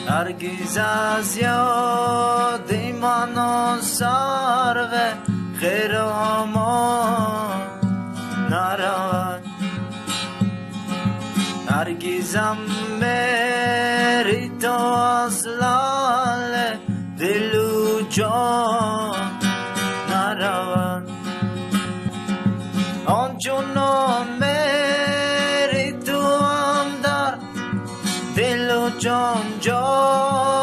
هرگز از یاد من و سرو خرامان نرود، هرگزم بری تو از لال دل و جان نرود. آنچنان بری تو هم در دل و جان جان